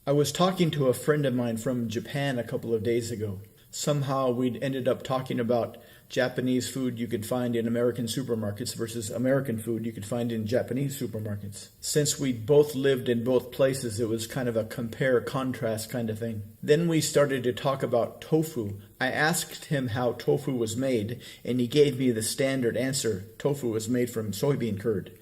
I was talking to a friend of mine from Japan a couple of days ago. Somehow we'd ended up talking about Japanese food you could find in American supermarkets versus American food you could find in Japanese supermarkets. Since we'd both lived in both places, it was kind of a compare-contrast kind of thing. Then we started to talk about tofu. I asked him how tofu was made, and he gave me the standard answer: tofu was made from soybean curd.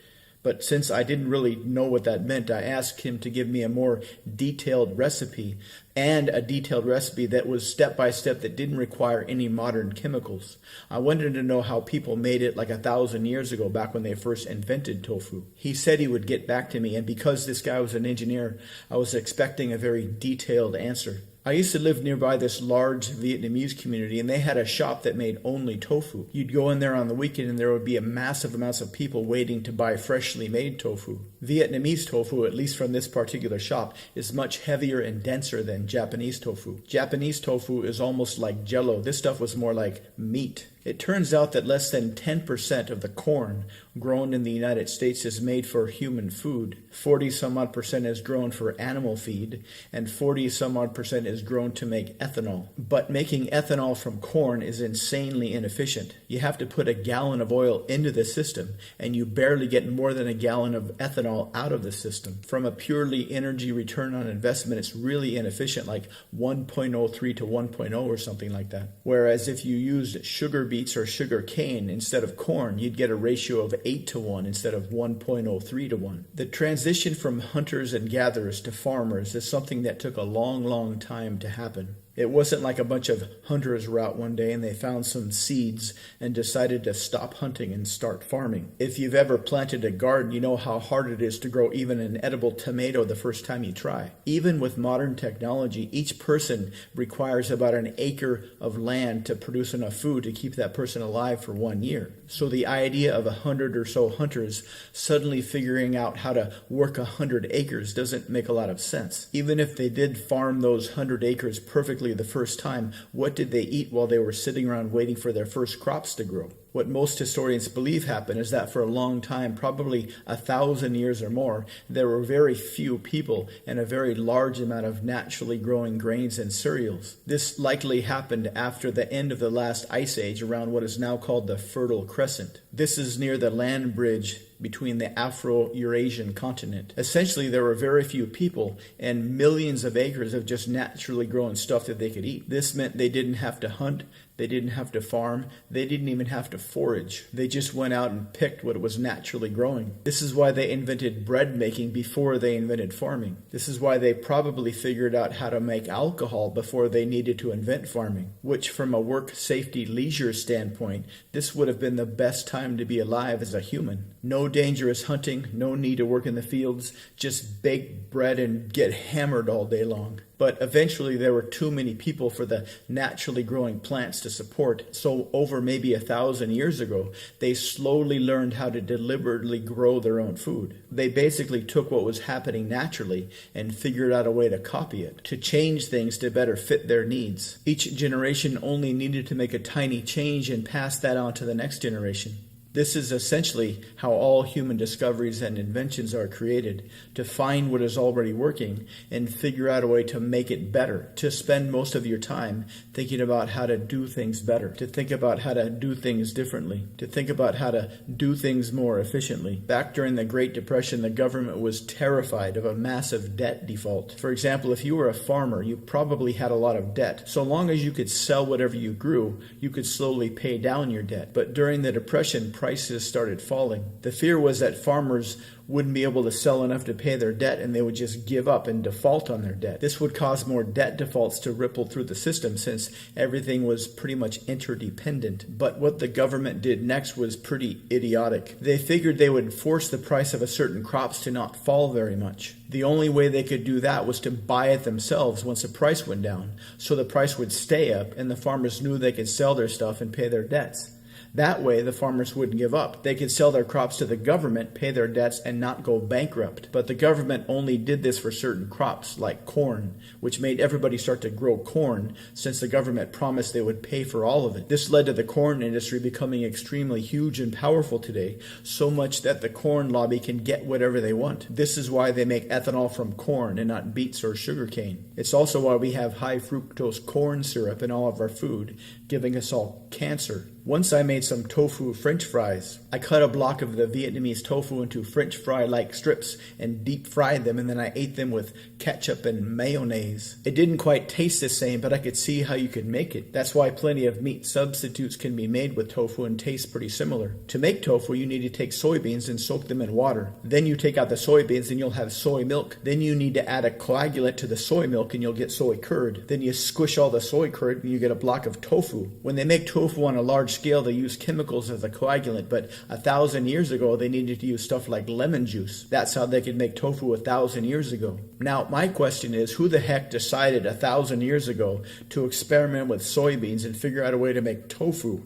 But since I didn't really know what that meant, I asked him to give me a more detailed recipe, and a detailed recipe that was step by step, that didn't require any modern chemicals. I wanted to know how people made it like 1,000 years ago, back when they first invented tofu. He said he would get back to me, and because this guy was an engineer, I was expecting a very detailed answer. I used to live nearby this large Vietnamese community, and they had a shop that made only tofu. You'd go in there on the weekend and there would be a massive amounts of people waiting to buy freshly made tofu. Vietnamese tofu, at least from this particular shop, is much heavier and denser than Japanese tofu. Japanese tofu is almost like jello. This stuff was more like meat. It turns out that less than 10% of the corn grown in the United States is made for human food. 40 some odd percent is grown for animal feed, and 40 some odd percent is grown to make ethanol. But making ethanol from corn is insanely inefficient. You have to put a gallon of oil into the system, and you barely get more than a gallon of ethanol out of the system. From a purely energy return on investment, it's really inefficient, like 1.03 to 1.0 or something like that. Whereas if you used sugar beets or sugar cane instead of corn, you'd get a ratio of 8 to 1 instead of 1.03 to 1. The transition from hunters and gatherers to farmers is something that took a long time to happen. It wasn't like a bunch of hunters were out one day and they found some seeds and decided to stop hunting and start farming. If you've ever planted a garden, you know how hard it is to grow even an edible tomato the first time you try. Even with modern technology, each person requires about an acre of land to produce enough food to keep that person alive for 1 year. So the idea of 100 or so hunters suddenly figuring out how to work 100 acres doesn't make a lot of sense. Even if they did farm those 100 acres perfectly the first time, what did they eat while they were sitting around waiting for their first crops to grow? What most historians believe happened is that for a long time, probably 1,000 years or more, there were very few people and a very large amount of naturally growing grains and cereals. This likely happened after the end of the last ice age, around what is now called the Fertile Crescent. This is near the land bridge between the Afro-Eurasian continent. Essentially, there were very few people and millions of acres of just naturally growing stuff that they could eat. This meant they didn't have to hunt, they didn't have to farm, they didn't even have to forage. They just went out and picked what was naturally growing. This is why they invented bread making before they invented farming. This is why they probably figured out how to make alcohol before they needed to invent farming, which from a work, safety, leisure standpoint, this would have been the best time to be alive as a human. No dangerous hunting, no need to work in the fields, just bake bread and get hammered all day long. But eventually there were too many people for the naturally growing plants to support, so over maybe 1,000 years ago, they slowly learned how to deliberately grow their own food. They basically took what was happening naturally and figured out a way to copy it, to change things to better fit their needs. Each generation only needed to make a tiny change and pass that on to the next generation. This is essentially how all human discoveries and inventions are created, to find what is already working and figure out a way to make it better, to spend most of your time thinking about how to do things better, to think about how to do things differently, to think about how to do things more efficiently. Back during the Great Depression, the government was terrified of a massive debt default. For example, if you were a farmer, you probably had a lot of debt. So long as you could sell whatever you grew, you could slowly pay down your debt. But during the Depression, prices started falling. The fear was that farmers wouldn't be able to sell enough to pay their debt and they would just give up and default on their debt. This would cause more debt defaults to ripple through the system since everything was pretty much interdependent. But what the government did next was pretty idiotic. They figured they would force the price of a certain crops to not fall very much. The only way they could do that was to buy it themselves once the price went down, so the price would stay up and the farmers knew they could sell their stuff and pay their debts. That way, the farmers wouldn't give up. They could sell their crops to the government, pay their debts, and not go bankrupt. But the government only did this for certain crops, like corn, which made everybody start to grow corn, since the government promised they would pay for all of it. This led to the corn industry becoming extremely huge and powerful today, so much that the corn lobby can get whatever they want. This is why they make ethanol from corn and not beets or sugarcane. It's also why we have high fructose corn syrup in all of our food, giving us all cancer. Once I made some tofu French fries. I cut a block of the Vietnamese tofu into French fry-like strips and deep fried them, and then I ate them with ketchup and mayonnaise. It didn't quite taste the same, but I could see how you could make it. That's why plenty of meat substitutes can be made with tofu and taste pretty similar. To make tofu, you need to take soybeans and soak them in water. Then you take out the soybeans and you'll have soy milk. Then you need to add a coagulant to the soy milk and you'll get soy curd. Then you squish all the soy curd and you get a block of tofu. When they make tofu on a large scale, they use chemicals as a coagulant, but 1,000 years ago they needed to use stuff like lemon juice. That's how they could make tofu 1,000 years ago. Now, my question is, who the heck decided 1,000 years ago to experiment with soybeans and figure out a way to make tofu?